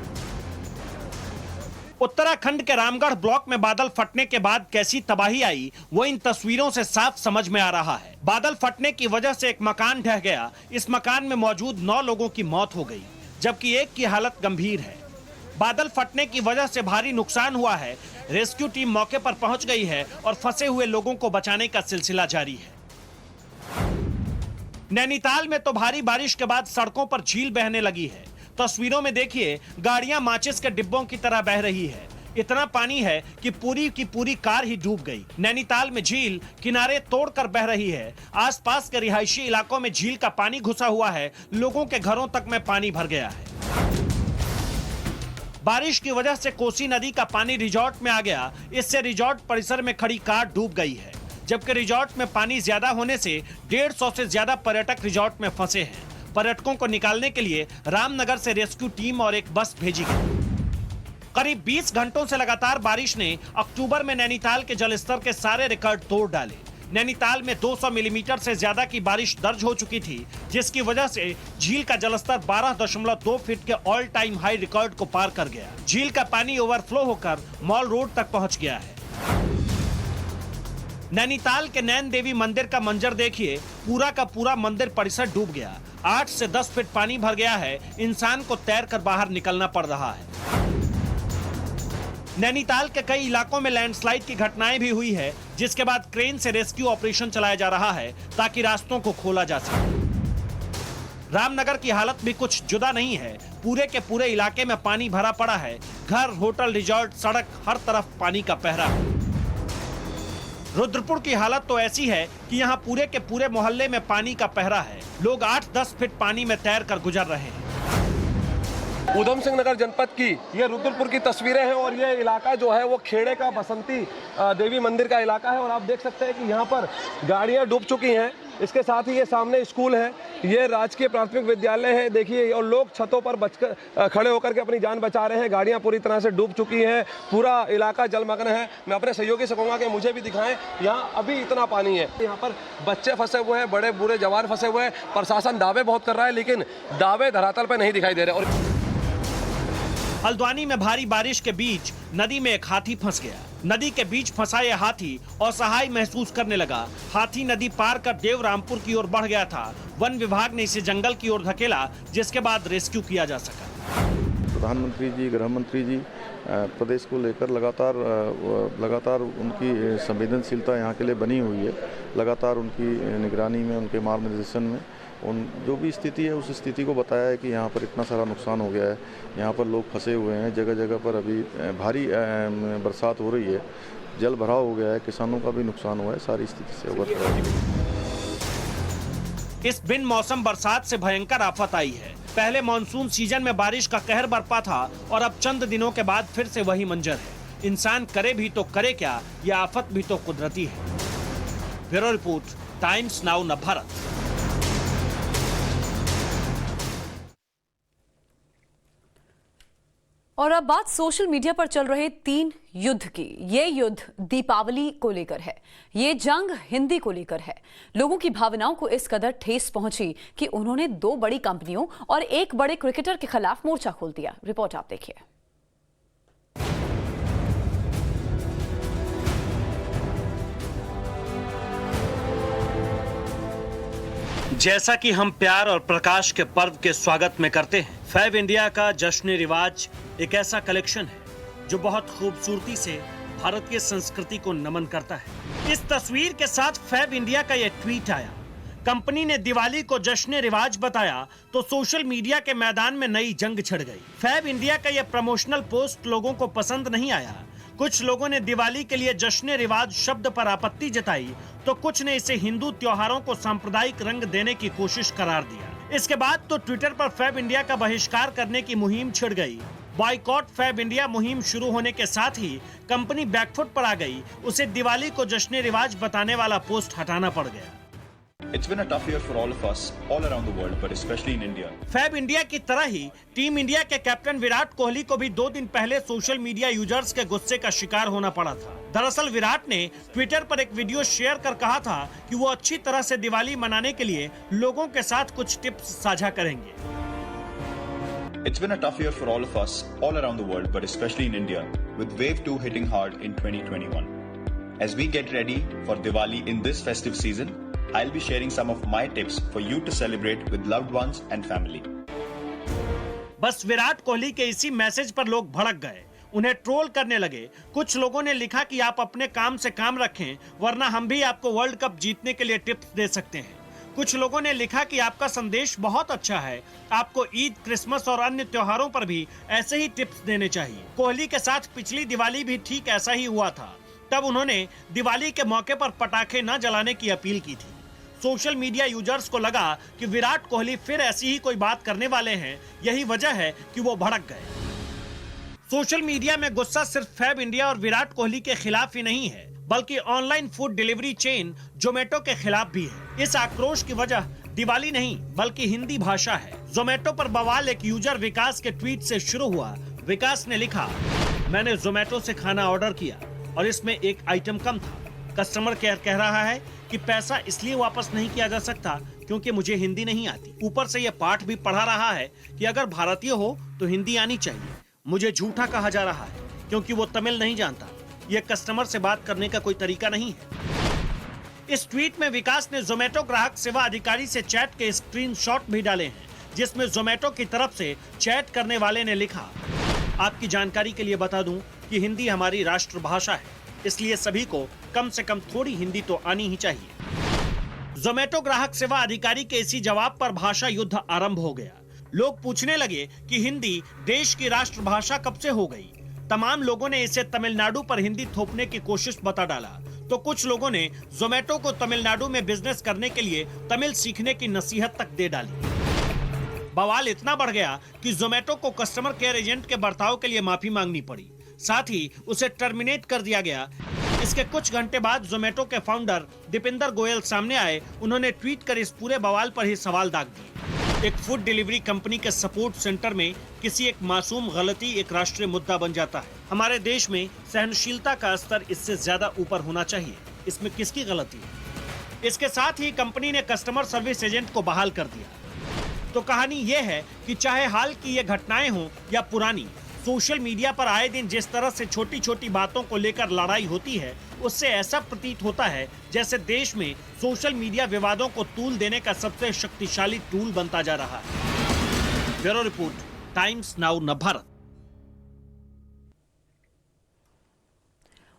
उत्तराखंड के रामगढ़ ब्लॉक में बादल फटने के बाद कैसी तबाही आई, वो इन तस्वीरों से साफ समझ में आ रहा है। बादल फटने की वजह से एक मकान ढह गया। इस मकान में मौजूद 9 लोगों की मौत हो गई, जबकि एक की हालत गंभीर है। बादल फटने की वजह से भारी नुकसान हुआ है। रेस्क्यू टीम मौके पर पहुंच गई है और फंसे हुए लोगों को बचाने का सिलसिला जारी है। नैनीताल में तो भारी बारिश के बाद सड़कों पर झील बहने लगी है। तस्वीरों में देखिए, गाड़ियां माचिस के डिब्बों की तरह बह रही है। इतना पानी है कि पूरी की पूरी कार ही डूब गई। नैनीताल में झील किनारे तोड़कर बह रही है। आसपास के रिहायशी इलाकों में झील का पानी घुसा हुआ है। लोगों के घरों तक में पानी भर गया है। बारिश की वजह से कोसी नदी का पानी रिजॉर्ट में आ गया। इससे रिजॉर्ट परिसर में खड़ी कार डूब गई है, जबकि रिजॉर्ट में पानी ज्यादा होने से 150 से ज्यादा पर्यटक रिजॉर्ट में फंसे हैं। पर्यटकों को निकालने के लिए रामनगर से रेस्क्यू टीम और एक बस भेजी गई। करीब 20 घंटों से लगातार बारिश ने अक्टूबर में नैनीताल के जलस्तर के सारे रिकॉर्ड तोड़ डाले। नैनीताल में 200 मिलीमीटर से ज्यादा की बारिश दर्ज हो चुकी थी, जिसकी वजह से झील का जलस्तर 12.2 फीट के ऑल टाइम हाई रिकॉर्ड को पार कर गया। झील का पानी ओवरफ्लो होकर मॉल रोड तक पहुंच गया है। नैनीताल के नैन देवी मंदिर का मंजर देखिए, पूरा का पूरा मंदिर परिसर डूब गया। 8 से 10 फीट पानी भर गया है। इंसान को तैरकर बाहर निकलना पड़ रहा है। नैनीताल के कई इलाकों में लैंडस्लाइड की घटनाएं भी हुई है, जिसके बाद क्रेन से रेस्क्यू ऑपरेशन चलाया जा रहा है ताकि रास्तों को खोला जा सके। रामनगर की हालत भी कुछ जुदा नहीं है। पूरे के पूरे इलाके में पानी भरा पड़ा है। घर, होटल, रिजॉर्ट, सड़क, हर तरफ पानी का पहरा है। रुद्रपुर की हालत तो ऐसी है कि यहाँ पूरे के पूरे मोहल्ले में पानी का पहरा है। लोग 8-10 फीट पानी में तैरकर गुजर रहे हैं। उधम सिंह नगर जनपद की ये रुद्रपुर की तस्वीरें हैं और ये इलाका जो है वो खेड़े का बसंती देवी मंदिर का इलाका है और आप देख सकते हैं कि यहाँ पर गाड़ियाँ डूब चुकी हैं। इसके साथ ही ये सामने स्कूल है, ये राजकीय प्राथमिक विद्यालय है देखिए, और लोग छतों पर बचकर खड़े होकर के अपनी जान बचा रहे हैं। गाड़ियाँ पूरी तरह से डूब चुकी हैं, पूरा इलाका जलमग्न है। मैं अपने सहयोगी से कहूँगा कि मुझे भी दिखाएं, यहाँ अभी इतना पानी है। यहाँ पर बच्चे फंसे हुए हैं, बड़े बूढ़े जवान फंसे हुए हैं। प्रशासन दावे बहुत कर रहा है, लेकिन दावे धरातल पर नहीं दिखाई दे रहे। और हल्द्वानी में भारी बारिश के बीच नदी में एक हाथी फंस गया। नदी के बीच फंसा यह हाथी असहाय महसूस करने लगा। हाथी नदी पार कर देवरामपुर की ओर बढ़ गया था। वन विभाग ने इसे जंगल की ओर धकेला, जिसके बाद रेस्क्यू किया जा सका। प्रधानमंत्री जी, गृह मंत्री जी प्रदेश को लेकर लगातार उनकी संवेदनशीलता यहाँ के लिए बनी हुई है। लगातार उनकी निगरानी में, उनके मार्गदर्शन में उन जो भी स्थिति है उस स्थिति को बताया है कि यहाँ पर इतना सारा नुकसान हो गया है, यहाँ पर लोग फंसे हुए हैं, जगह जगह पर अभी भारी बरसात हो रही है, जल भराव हो गया है, किसानों का भी नुकसान हुआ है। सारी स्थिति से अवगत है। इस बिन मौसम बरसात से भयंकर आफत आई है। पहले मानसून सीजन में बारिश का कहर बरपा था और अब चंद दिनों के बाद फिर से वही मंजर है। इंसान करे भी तो करे क्या, यह आफत भी तो कुदरती है। Bureau report, times now Navbharat. और अब बात सोशल मीडिया पर चल रहे 3 युद्ध की। ये युद्ध दीपावली को लेकर है, ये जंग हिंदी को लेकर है। लोगों की भावनाओं को इस कदर ठेस पहुंची कि उन्होंने 2 बड़ी कंपनियों और 1 बड़े क्रिकेटर के खिलाफ मोर्चा खोल दिया। रिपोर्ट आप देखिए। जैसा कि हम प्यार और प्रकाश के पर्व के स्वागत में करते हैं, फैब इंडिया का जश्न रिवाज एक ऐसा कलेक्शन है जो बहुत खूबसूरती से भारतीय संस्कृति को नमन करता है। इस तस्वीर के साथ फैब इंडिया का यह ट्वीट आया। कंपनी ने दिवाली को जश्न रिवाज बताया तो सोशल मीडिया के मैदान में नई जंग छिड़ गई। फैब इंडिया का यह प्रमोशनल पोस्ट लोगों को पसंद नहीं आया। कुछ लोगों ने दिवाली के लिए जश्न रिवाज शब्द पर आपत्ति जताई तो कुछ ने इसे हिंदू त्योहारों को सांप्रदायिक रंग देने की कोशिश करार दिया। इसके बाद तो ट्विटर पर फैब इंडिया का बहिष्कार करने की मुहिम छिड़ गई। बॉयकॉट फैब इंडिया मुहिम शुरू होने के साथ ही कंपनी बैकफुट पर आ गई। उसे दिवाली को जश्न रिवाज बताने वाला पोस्ट हटाना पड़ गया। It's been a tough year for all of us, all around the world, but especially in India. Fabindia की तरह ही टीम इंडिया के कैप्टन विराट कोहली को भी 2 दिन पहले सोशल मीडिया यूजर्स के गुस्से का शिकार होना पड़ा था। दरअसल विराट ने ट्विटर पर एक वीडियो शेयर कर कहा था कि वो अच्छी तरह से दिवाली मनाने के लिए लोगों के साथ कुछ टिप्स साझा करेंगे। It's been a tough year for all of us, all around the world, but especially in India, with Wave 2 hitting hard in 2021. As we get ready for Diwali in this festive season, I'll be sharing some of my tips for you to celebrate with loved ones and family. बस विराट कोहली के इसी message पर लोग भड़क गए, उन्हें troll करने लगे। कुछ लोगों ने लिखा कि आप अपने काम से काम रखें, वरना हम भी आपको वर्ल्ड कप जीतने के लिए टिप्स दे सकते हैं। कुछ लोगों ने लिखा कि आपका संदेश बहुत अच्छा है, आपको ईद, क्रिसमस और अन्य त्योहारों पर भी ऐसे ही टिप्स देने चाहिए। कोहली के साथ पिछली दिवाली भी ठीक ऐसा ही हुआ था। तब उन्होंने दिवाली के मौके पर पटाखे न जलाने की अपील की थी। सोशल मीडिया यूजर्स को लगा कि विराट कोहली फिर ऐसी ही कोई बात करने वाले हैं, यही वजह है कि वो भड़क गए। सोशल मीडिया में गुस्सा सिर्फ फैब इंडिया और विराट कोहली के खिलाफ ही नहीं है, बल्कि online food delivery chain Zomato के खिलाफ भी है। इस आक्रोश की वजह दिवाली नहीं बल्कि हिंदी भाषा है। जोमेटो पर बवाल एक यूजर विकास के ट्वीट से शुरू हुआ। विकास ने लिखा, मैंने जोमेटो से खाना ऑर्डर किया और इसमें एक आइटम कम था। कस्टमर केयर कह रहा है कि पैसा इसलिए वापस नहीं किया जा सकता क्योंकि मुझे हिंदी नहीं आती। ऊपर से यह पाठ भी पढ़ा रहा है कि अगर भारतीय हो तो हिंदी आनी चाहिए। मुझे झूठा कहा जा रहा है क्योंकि वो तमिल नहीं जानता। यह कस्टमर से बात करने का कोई तरीका नहीं है। इस ट्वीट में विकास ने जोमेटो ग्राहक सेवा अधिकारी से चैट के स्क्रीनशॉट भी डाले हैं, जिसमें जोमेटो की तरफ से चैट करने वाले ने लिखा, आपकी जानकारी के लिए बता दूं कि हिंदी हमारी राष्ट्रभाषा है, इसलिए सभी को कम से कम थोड़ी हिंदी तो आनी ही चाहिए। जोमेटो ग्राहक सेवा अधिकारी के इसी जवाब पर भाषा युद्ध आरंभ हो गया। लोग पूछने लगे कि हिंदी देश की राष्ट्रभाषा कब से हो गई। तमाम लोगों ने इसे तमिलनाडु पर हिंदी थोपने की कोशिश बता डाला, तो कुछ लोगों ने जोमेटो को तमिलनाडु में बिजनेस करने के लिए तमिल सीखने की नसीहत तक दे डाली। बवाल इतना बढ़ गया कि जोमेटो को कस्टमर केयर एजेंट के बर्ताव के लिए माफी मांगनी पड़ी, साथ ही उसे टर्मिनेट कर दिया गया। इसके कुछ घंटे बाद जोमेटो के फाउंडर दीपिंदर गोयल सामने आए। उन्होंने ट्वीट कर इस पूरे बवाल पर ही सवाल दाग दिए। एक फूड डिलीवरी कंपनी के सपोर्ट सेंटर में किसी एक मासूम गलती एक राष्ट्रीय मुद्दा बन जाता है। हमारे देश में सहनशीलता का स्तर इससे ज्यादा ऊपर होना चाहिए। इसमें किसकी गलती है? इसके साथ ही कंपनी ने कस्टमर सर्विस एजेंट को बहाल कर दिया। तो कहानी ये है कि चाहे हाल की ये घटनाएं हों या पुरानी, सोशल मीडिया पर आए दिन जिस तरह से छोटी छोटी बातों को लेकर लड़ाई होती है, उससे ऐसा प्रतीत होता है जैसे देश में सोशल मीडिया विवादों को तूल देने का सबसे शक्तिशाली टूल बनता जा रहा है। Bureau report, times now Navbharat.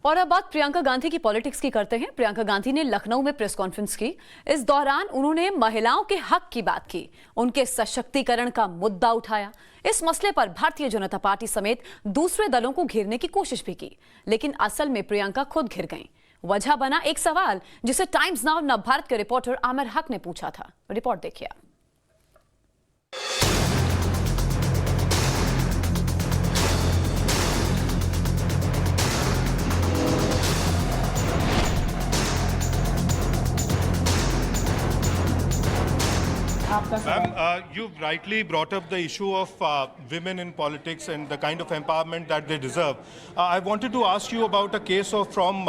और अब बात प्रियंका गांधी की पॉलिटिक्स की करते हैं। प्रियंका गांधी ने लखनऊ में प्रेस कॉन्फ्रेंस की। इस दौरान उन्होंने महिलाओं के हक की बात की, उनके सशक्तिकरण का मुद्दा उठाया। इस मसले पर भारतीय जनता पार्टी समेत दूसरे दलों को घेरने की कोशिश भी की, लेकिन असल में प्रियंका खुद घिर गईं। वजह बना एक सवाल जिसे टाइम्स नाउ नवभारत के रिपोर्टर आमिर हक ने पूछा था। रिपोर्ट देखिए। Ma'am, you've rightly brought up the issue of women in politics and the kind of empowerment that they deserve. I wanted to ask you about a case from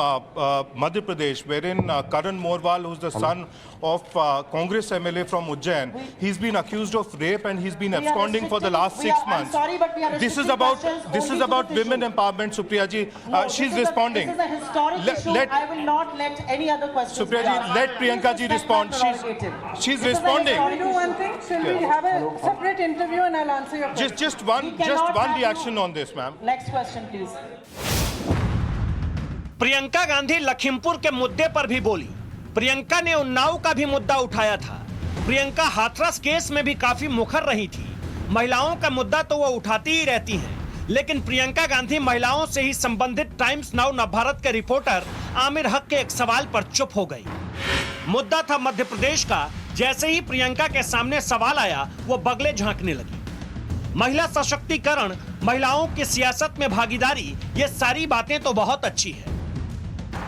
Madhya Pradesh, wherein Karan Morwal, who's the son of Congress MLA from Ujjain, he's been accused of rape and he's been absconding for the last 6 months. I'm sorry, but we are this is about women empowerment, Supriya ji. She's responding. This is a historic issue. I will not let any other questions. Supriya ji, let Priyanka ji respond. She's responding. One thing, shall we have a separate interview and I'll answer your question? Just one reaction on this, ma'am. Next question, please. Priyanka Gandhi Lakhimpur के मुद्दे पर भी बोली। प्रियंका ने उन्नाव का भी मुद्दा उठाया था। प्रियंका हाथरस केस में भी काफी मुखर रही थी। महिलाओं का मुद्दा तो वो उठाती ही रहती हैं, लेकिन प्रियंका गांधी महिलाओं से ही संबंधित टाइम्स नाउ नवभारत के रिपोर्टर आमिर हक के एक सवाल पर चुप हो गई। मुद्दा था मध्य प्रदेश का। जैसे ही प्रियंका के सामने सवाल आया, वो बगले झांकने लगी। महिला सशक्तिकरण, महिलाओं की सियासत में भागीदारी, ये सारी बातें तो बहुत अच्छी है,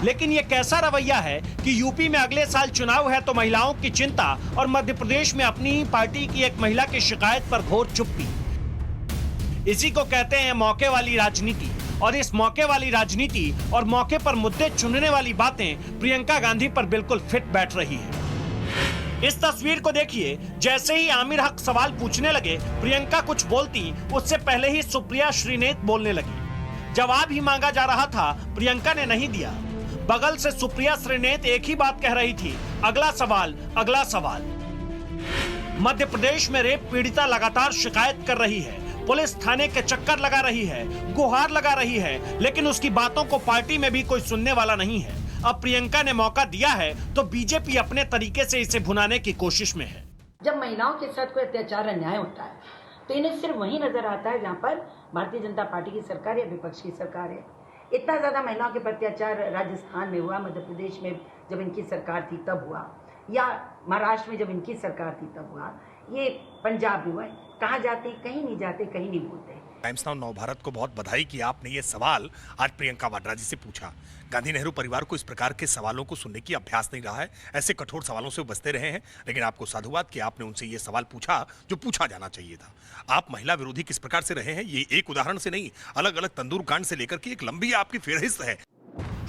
लेकिन ये कैसा रवैया है कि यूपी में अगले साल चुनाव है तो महिलाओं की चिंता और मध्य प्रदेश में अपनी ही पार्टी की एक महिला की शिकायत पर घोर चुप्पी। इसी को कहते हैं मौके वाली राजनीति। और इस मौके वाली राजनीति और मौके पर मुद्दे चुनने वाली बातें प्रियंका गांधी पर बिल्कुल फिट बैठ रही है। इस तस्वीर को देखिए, जैसे ही आमिर हक सवाल पूछने लगे, प्रियंका कुछ बोलती उससे पहले ही सुप्रिया श्रीनेत बोलने लगी। जवाब ही मांगा जा रहा था, प्रियंका ने नहीं दिया। बगल से सुप्रिया श्रीनेत एक ही बात कह रही थी, अगला सवाल, अगला सवाल। मध्य प्रदेश में रेप पीड़िता लगातार शिकायत कर रही है, पुलिस थाने के चक्कर लगा रही है, गुहार लगा रही है, लेकिन उसकी बातों को पार्टी में भी कोई सुनने वाला नहीं है। अब प्रियंका ने मौका दिया है तो बीजेपी अपने तरीके से इसे भुनाने की कोशिश में है। जब महिलाओं के साथ कोई अत्याचार अन्याय होता है तो इन्हें सिर्फ वही नजर आता है जहाँ पर भारतीय जनता पार्टी की सरकार या विपक्ष की सरकार है। इतना ज्यादा महिलाओं के अत्याचार राजस्थान में हुआ, मध्य प्रदेश में जब इनकी सरकार थी तब हुआ, या महाराष्ट्र में जब इनकी सरकार थी तब हुआ, ये पंजाब में हुआ। कहाँ जाते, कहीं नहीं जाते, कहीं नहीं बोलते। टाइम्स नाउ नव भारत को बहुत बधाई कि आपने ये सवाल आज प्रियंका वाड्रा जी से पूछा। गांधी नेहरू परिवार को इस प्रकार के सवालों को सुनने की अभ्यास नहीं रहा है, ऐसे कठोर सवालों से बचते रहे हैं, लेकिन आपको साधुवाद कि आपने उनसे ये सवाल पूछा जो पूछा जाना चाहिए था। आप महिला विरोधी किस प्रकार से रहे हैं, ये एक उदाहरण से नहीं, अलग अलग तंदूर कांड से लेकर के एक लंबी आपकी फेहरिस्त है।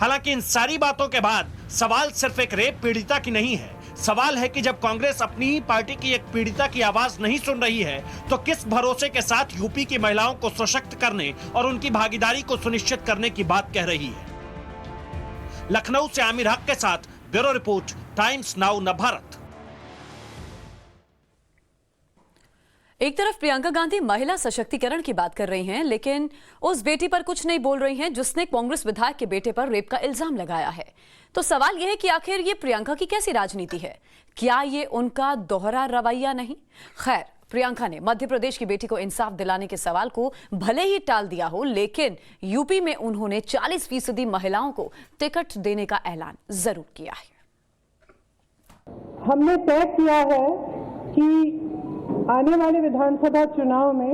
हालांकि इन सारी बातों के बाद सवाल सिर्फ एक रेप पीड़िता की नहीं है। सवाल है कि जब कांग्रेस अपनी ही पार्टी की एक पीड़िता की आवाज नहीं सुन रही है तो किस भरोसे के साथ यूपी की महिलाओं को सशक्त करने और उनकी भागीदारी को सुनिश्चित करने की बात कह रही है। लखनऊ से आमिर हक के साथ ब्यूरो रिपोर्ट, टाइम्स नाउ नव भारत। एक तरफ प्रियंका गांधी महिला सशक्तिकरण की बात कर रही हैं, लेकिन उस बेटी पर कुछ नहीं बोल रही हैं जिसने कांग्रेस विधायक के बेटे पर रेप का इल्जाम लगाया है। तो सवाल यह है कि आखिर ये प्रियंका की कैसी राजनीति है? क्या ये उनका दोहरा रवैया नहीं? खैर, प्रियंका ने मध्य प्रदेश की बेटी को इंसाफ दिलाने के सवाल को भले ही टाल दिया हो, लेकिन यूपी में उन्होंने 40% महिलाओं को टिकट देने का ऐलान जरूर किया है। हमने तय किया है कि आने वाले विधानसभा चुनाव में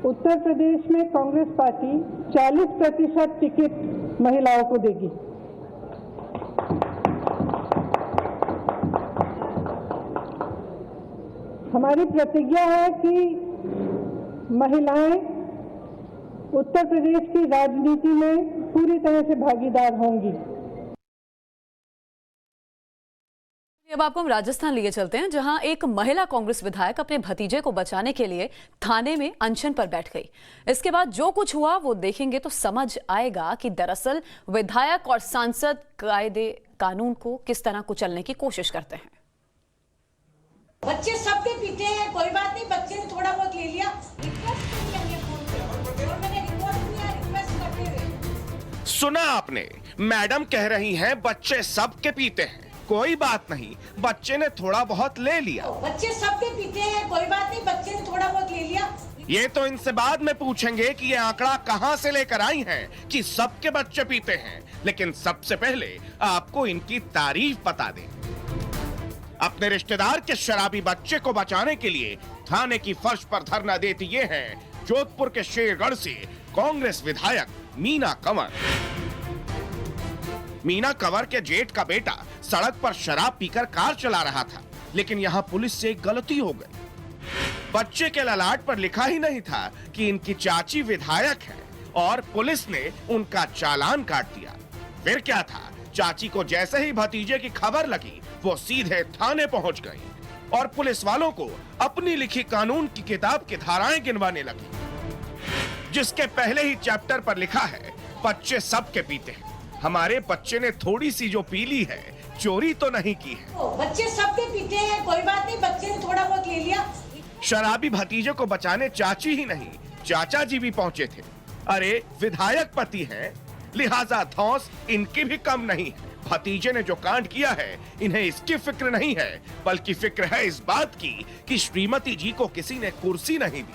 उत्तर प्रदेश में कांग्रेस पार्टी 40% टिकट महिलाओं को देगी। हमारी प्रतिज्ञा है कि महिलाएं उत्तर प्रदेश की राजनीति में पूरी तरह से भागीदार होंगी। अब आपको हम राजस्थान लिए चलते हैं, जहां एक महिला कांग्रेस विधायक अपने भतीजे को बचाने के लिए थाने में अनशन पर बैठ गई। इसके बाद जो कुछ हुआ वो देखेंगे तो समझ आएगा कि दरअसल विधायक और सांसद कायदे कानून को किस तरह कुचलने की कोशिश करते हैं। बच्चे सबके पीते हैं, कोई बात नहीं, बच्चे ने थोड़ा बहुत ले लिया। सुना आपने, मैडम कह रही हैं बच्चे सबके पीते हैं, कोई बात नहीं, बच्चे ने थोड़ा बहुत ले लिया। बच्चे सबके पीते हैं, कोई बात नहीं, बच्चे ने थोड़ा बहुत ले लिया। ये तो इनसे बाद में पूछेंगे कि ये आंकड़ा कहां से लेकर आई हैं कि सबके बच्चे पीते हैं, लेकिन सबसे पहले आपको इनकी तारीफ बता दें। अपने रिश्तेदार के शराबी बच्चे को बचाने के लिए थाने की फर्श पर धरना देती ये हैं जोधपुर के शेरगढ़ से कांग्रेस विधायक मीना कंवर। मीना कंवर के जेठ का बेटा सड़क पर शराब पीकर कार चला रहा था, लेकिन यहाँ पुलिस से एक गलती हो गई। बच्चे के ललाट पर लिखा ही नहीं था कि इनकी चाची विधायक है और पुलिस ने उनका चालान काट दिया। फिर क्या था, चाची को जैसे ही भतीजे की खबर लगी वो सीधे थाने पहुंच गई और पुलिस वालों को अपनी लिखी कानून की किताब की धाराएं गिनवाने लगी, जिसके पहले ही चैप्टर पर लिखा है बच्चे सबके पीते हैं। हमारे बच्चे ने थोड़ी सी जो पी ली है, चोरी तो नहीं की है। बच्चे सबके पीते हैं, कोई बात नहीं, बच्चे ने थोड़ा बहुत ले लिया। शराबी भतीजे को बचाने चाची ही नहीं, चाचा जी भी पहुंचे थे। अरे विधायक पति हैं, लिहाजा धौंस इनकी भी कम नहीं है। भतीजे ने जो कांड किया है, इन्हें इसकी फिक्र नहीं है, बल्कि फिक्र है इस बात की कि श्रीमती जी को किसी ने कुर्सी नहीं दी।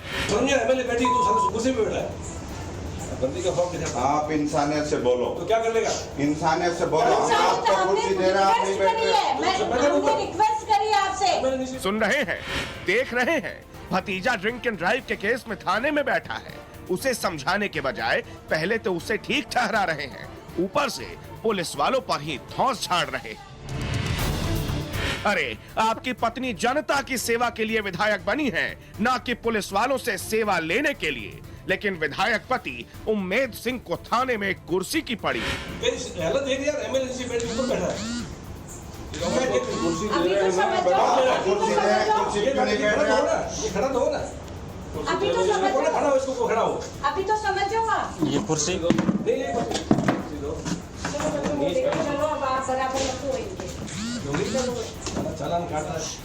आप इंसानियत से बोलो तो क्या कर लेगा? इंसानियत से बोलो। आपको कुर्सी दे रहा, आप नहीं बैठ रहे। रिक्वेस्ट करी आपसे। सुन रहे हैं, देख रहे हैं, भतीजा ड्रिंक एंड ड्राइव के केस में थाने में बैठा है। उसे समझाने के बजाय पहले तो उसे ठीक ठहरा रहे हैं, ऊपर से पुलिस वालों पर ही धौंस झाड़ रहे। अरे आपकी पत्नी जनता की सेवा के लिए विधायक बनी है, ना कि पुलिस वालों से सेवा लेने के लिए। लेकिन विधायक पति उम्मेद सिंह को थाने में एक कुर्सी की पड़ी। अभी तो समझ जाओ आप। ये कुर्सी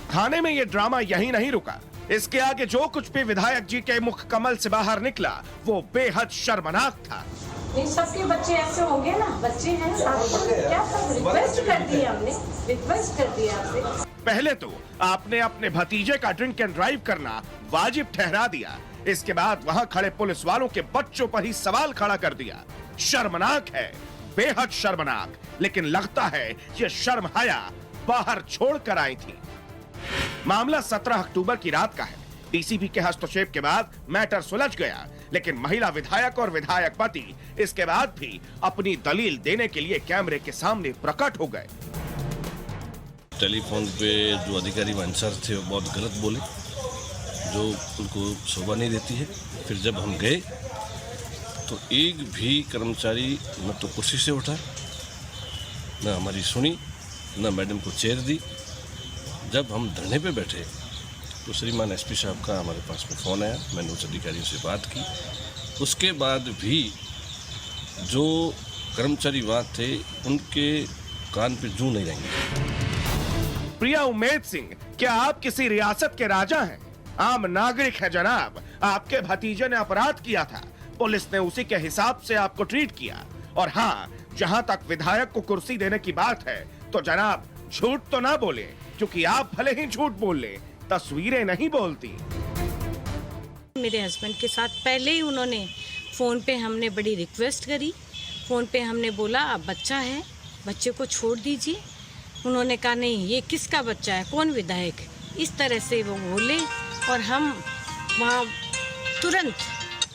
थाने में ये ड्रामा यही नहीं रुका। इसके आगे जो कुछ भी विधायक जी के मुख कमल से बाहर निकला वो बेहद शर्मनाक था। इन सबके बच्चे ऐसे होंगे ना, बच्चे हैं क्या रिक्वेस्ट कर दी हमने, रिक्वेस्ट कर दी आपसे। पहले तो आपने अपने भतीजे का ड्रिंक एंड ड्राइव करना वाजिब ठहरा दिया, इसके बाद वहां खड़े पुलिस वालों के बच्चों पर ही सवाल खड़ा कर दिया। शर्मनाक है, बेहद शर्मनाक। लेकिन लगता है ये शर्म हया बाहर छोड़कर आई थी। मामला 17 अक्टूबर की रात का है। डीसीपी के हस्तक्षेप के बाद मैटर सुलझ गया, लेकिन महिला विधायक और विधायक पति इसके बाद भी अपनी दलील देने के लिए कैमरे के सामने प्रकट हो गए। टेलीफोन पे जो अधिकारी वंशर थे वो बहुत गलत बोले, जो उनको शोभा नहीं देती है। फिर जब हम गए तो एक भी कर्मचारी न तो कुर्सी से उठा, न हमारी सुनी, न मैडम को चेयर दी। जब हम धरने पे बैठे तो श्रीमान एसपी साहब का हमारे पास में फ़ोन आया, मैंने उस अधिकारियों से बात की। उसके बाद भी जो कर्मचारी वहाँ थे उनके कान पे जूं नहीं रहेंगे। प्रिया उम्मेद सिंह, क्या आप किसी रियासत के राजा हैं? आम नागरिक है जनाब। आपके भतीजे ने अपराध किया था, पुलिस ने उसी के हिसाब से आपको ट्रीट किया। और हाँ, जहाँ तक विधायक को कुर्सी देने की बात है तो जनाब झूठ तो ना बोले, क्योंकि आप भले ही झूठ बोल ले, तस्वीरें नहीं बोलती। मेरे हस्बैंड के साथ पहले ही उन्होंने फ़ोन पे हमने बड़ी रिक्वेस्ट करी। फ़ोन पे हमने बोला अब बच्चा है, बच्चे को छोड़ दीजिए। उन्होंने कहा नहीं, ये किसका बच्चा है, कौन विधायक, इस तरह से वो बोले। और हम वहाँ तुरंत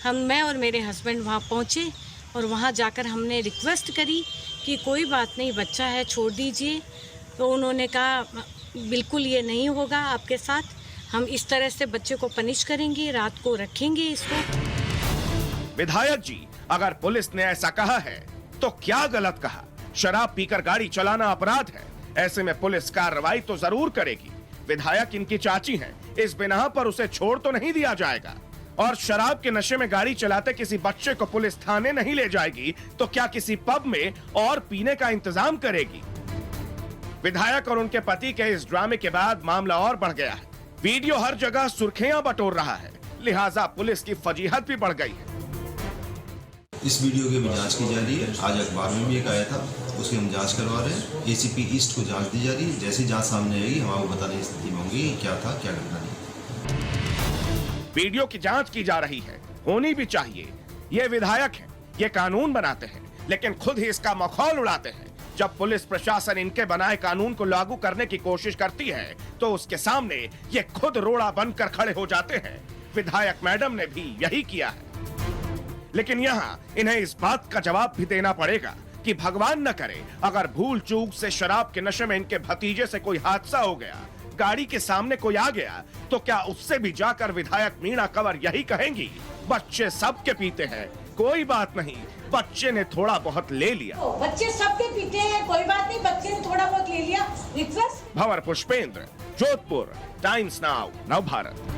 मैं और मेरे हस्बैंड वहाँ पहुँचे और वहाँ जाकर हमने रिक्वेस्ट करी कि कोई बात नहीं, बच्चा है, छोड़ दीजिए। तो उन्होंने कहा बिल्कुल ये नहीं होगा आपके साथ, हम इस तरह से बच्चे को पनिश करेंगे, रात को रखेंगे इसको। विधायक जी, अगर पुलिस ने ऐसा कहा है तो क्या गलत कहा? शराब पीकर गाड़ी चलाना अपराध है, ऐसे में पुलिस कार्रवाई तो जरूर करेगी। विधायक इनकी चाची हैं, इस बिना पर उसे छोड़ तो नहीं दिया जाएगा। और शराब के नशे में गाड़ी चलाते किसी बच्चे को पुलिस थाने नहीं ले जाएगी तो क्या किसी पब में और पीने का इंतजाम करेगी? विधायक और उनके पति के इस ड्रामे के बाद मामला और बढ़ गया है। वीडियो हर जगह सुर्खियां बटोर रहा है, लिहाजा पुलिस की फजीहत भी बढ़ गई है। इस वीडियो की भी जांच की जा रही है। आज अखबार में भी एक आया था, उसकी हम जांच करवा रहे हैं। एसीपी ईस्ट को जांच दी जा रही है। जैसी जांच सामने आएगी हम आपको बताने की स्थिति में होंगे क्या था, क्या घटना नहीं। वीडियो की जांच की जा रही है, होनी भी चाहिए। ये विधायक हैं, ये कानून बनाते हैं, लेकिन खुद ही इसका मखौल उड़ाते हैं। जब पुलिस प्रशासन इनके बनाए कानून को लागू करने की कोशिश करती है तो उसके सामने ये खुद रोड़ा बनकर खड़े हो जाते हैं। विधायक मैडम ने भी यही किया है। लेकिन यहाँ इन्हें इस बात का जवाब भी देना पड़ेगा कि भगवान न करे अगर भूल चूक से शराब के नशे में इनके भतीजे से कोई हादसा हो गया, गाड़ी के सामने कोई आ गया, तो क्या उससे भी जाकर विधायक मीणा कंवर यही कहेंगी, बच्चे सबके पीते हैं, कोई बात नहीं, बच्चे ने थोड़ा बहुत ले लिया। बच्चे सबके पीते हैं, कोई बात नहीं, बच्चे ने थोड़ा बहुत ले लिया। रिक्वेस्ट। भंवर पुष्पेंद्र, जोधपुर, टाइम्स नाउ, नव भारत।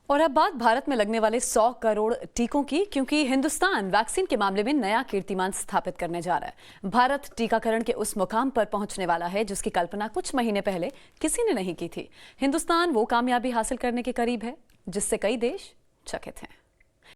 और अब बात भारत में लगने वाले 100 करोड़ टीकों की, क्योंकि हिंदुस्तान वैक्सीन के मामले में नया कीर्तिमान स्थापित करने जा रहा है। भारत टीकाकरण के उस मुकाम पर पहुंचने वाला है जिसकी कल्पना कुछ महीने पहले किसी ने नहीं की थी। हिंदुस्तान वो कामयाबी हासिल करने के करीब है जिससे कई देश चकित हैं।